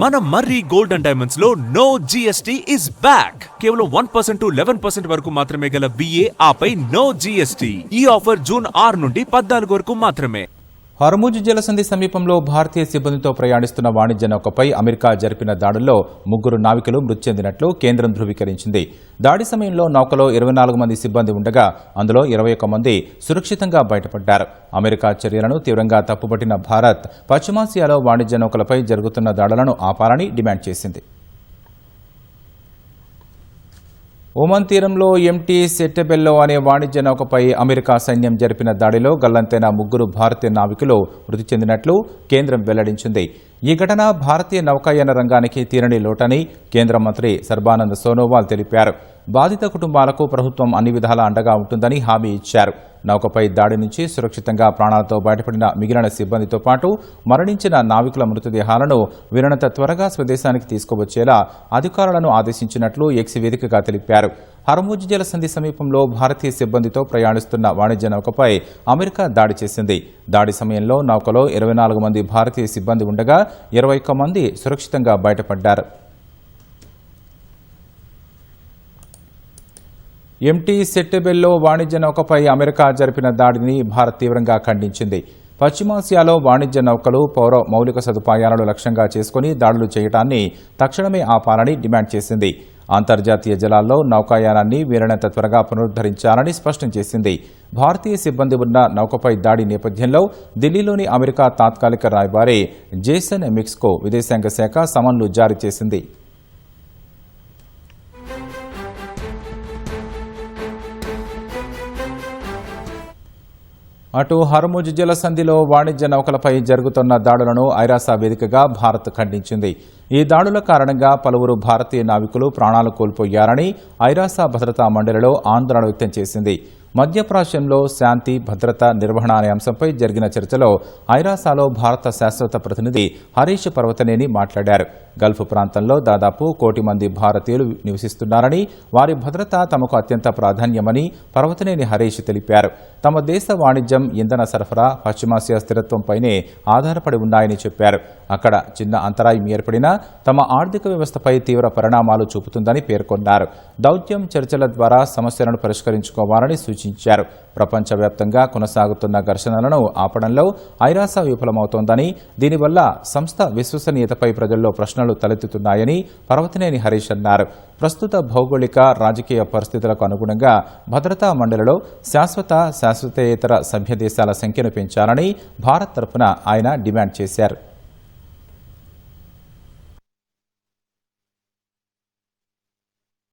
మన మర్రి gold and diamonds లో no GST is back. కేవలం 1% to 11% వరకు మాత్రమే గల బిఏ ఆపై నో జిఎస్టీ. ఈ ఆఫర్ జూన్ 6 నుండి 14 వరకు మాత్రమే. హర్ముజ్ జలసంధి సమీపంలో భారతీయ సిబ్బందితో ప్రయాణిస్తున్న వాణిజ్య నౌకపై అమెరికా జరిపిన దాడుల్లో 3 నావికులు మృతి చెందినట్లు కేంద్రం ధృవీకరించింది. దాడి సమయంలో నౌకలో 24 మంది సిబ్బంది ఉండగా అందులో 21 మంది సురక్షితంగా బయటపడ్డారు. అమెరికా చర్యలను తీవ్రంగా తప్పుపట్టిన భారత్ పశ్చిమాసియాలో వాణిజ్య నౌకలపై జరుగుతున్న దాడులను ఆపాలని డిమాండ్ చేసింది. ఒమన్ తీరంలో ఎంటీ సెట్టెబెల్లో అనే వాణిజ్య నౌకపై అమెరికా సైన్యం జరిపిన దాడిలో గల్లంతైన 3 భారతీయ నావికులు మృతి చెందినట్లు కేంద్రం వెల్లడించింది. ఈ ఘటన భారతీయ నౌకాయాన రంగానికి తీరని లోటని కేంద్ర మంత్రి సర్బానంద్ సోనోవాల్ తెలిపారు. బాధిత కుటుంబాలకు ప్రభుత్వం అన్ని విధాలా అండగా ఉంటుందని హామీ ఇచ్చారు. నౌకపై దాడి నుంచి సురక్షితంగా ప్రాణాలతో బయటపడిన మిగిలిన సిబ్బందితో పాటు మరణించిన నావికుల మృతదేహాలను వీలైనంత త్వరగా స్వదేశానికి తీసుకువచ్చేలా అధికారులను ఆదేశించినట్లు ఎక్స్ వేదికగా తెలిపారు. హర్ముజ్ జలసంధి సమీపంలో భారతీయ సిబ్బందితో ప్రయాణిస్తున్న వాణిజ్య నౌకపై అమెరికా దాడి చేసింది. దాడి సమయంలో నౌకలో 24 మంది భారతీయ సిబ్బంది ఉండగా 21 మంది సురక్షితంగా బయటపడ్డారు. ఎంటీ సెట్టెబెల్లో వాణిజ్య నౌకపై అమెరికా జరిపిన దాడిని భారత్ తీవ్రంగా ఖండించింది. పశ్చిమాసియాలో వాణిజ్య నౌకలు పౌర మౌలిక సదుపాయాలను లక్ష్యంగా చేసుకుని దాడులు చేయడాన్ని తక్షణమే ఆపాలని డిమాండ్ చేసింది. అంతర్జాతీయ జలాల్లో నౌకాయానాన్ని వీలైనంత త్వరగా పునరుద్దరించాలని స్పష్టం చేసింది. భారతీయ సిబ్బంది ఉన్న నౌకపై దాడి నేపథ్యంలో ఢిల్లీలోని అమెరికా తాత్కాలిక రాయబారి జేసన్ మిక్స్కు విదేశాంగ శాఖ సమన్లు జారీ చేసింది. అటు హర్ముజ్ జలసంధిలో వాణిజ్య నౌకలపై జరుగుతున్న దాడులను ఐరాస వేదికగా భారత్ ఖండించింది. ఈ దాడుల కారణంగా పలువురు భారతీయ నావికులు ప్రాణాలు కోల్పోయారని ఐరాస భద్రతా మండలిలో ఆందోళన వ్యక్తం చేసింది. మధ్యప్రాచ్యంలో శాంతి భద్రత నిర్వహణ అనే అంశంపై జరిగిన చర్చలో ఐరాసాలో భారత శాశ్వత ప్రతినిధి హరీష్ పర్వతనేని మాట్లాడారు. గల్ఫ్ ప్రాంతంలో దాదాపు 1 కోటి మంది భారతీయులు నివసిస్తున్నారని, వారి భద్రత తమకు అత్యంత ప్రాధాన్యమని పర్వతనేని హరీష్ తెలిపారు. తమ దేశ వాణిజ్యం, ఇంధన సరఫరా పశ్చిమాసియా స్థిరత్వంపైనే ఆధారపడి ఉన్నాయని చెప్పారు. అక్కడ చిన్న అంతరాయం ఏర్పడినా తమ ఆర్థిక వ్యవస్థపై తీవ్ర పరిణామాలు చూపుతుందని పేర్కొన్నారు. దౌత్యం, చర్చల ద్వారా సమస్యలను పరిష్కరించుకోవాలని సూచించారు. ప్రపంచవ్యాప్తంగా కొనసాగుతున్న ఘర్షణలను ఆపడంలో ఐరాస విఫలమవుతోందని, దీనివల్ల సంస్థ విశ్వసనీయతపై ప్రజల్లో ప్రశ్నలు తలెత్తుతున్నాయని పర్వతనేని హరీష్ అన్నారు. ప్రస్తుత భౌగోళిక రాజకీయ పరిస్థితులకు అనుగుణంగా భద్రతా మండలిలో శాశ్వతేతర సభ్య దేశాల సంఖ్యను పెంచాలని భారత్ తరపున ఆయన డిమాండ్ చేశారు.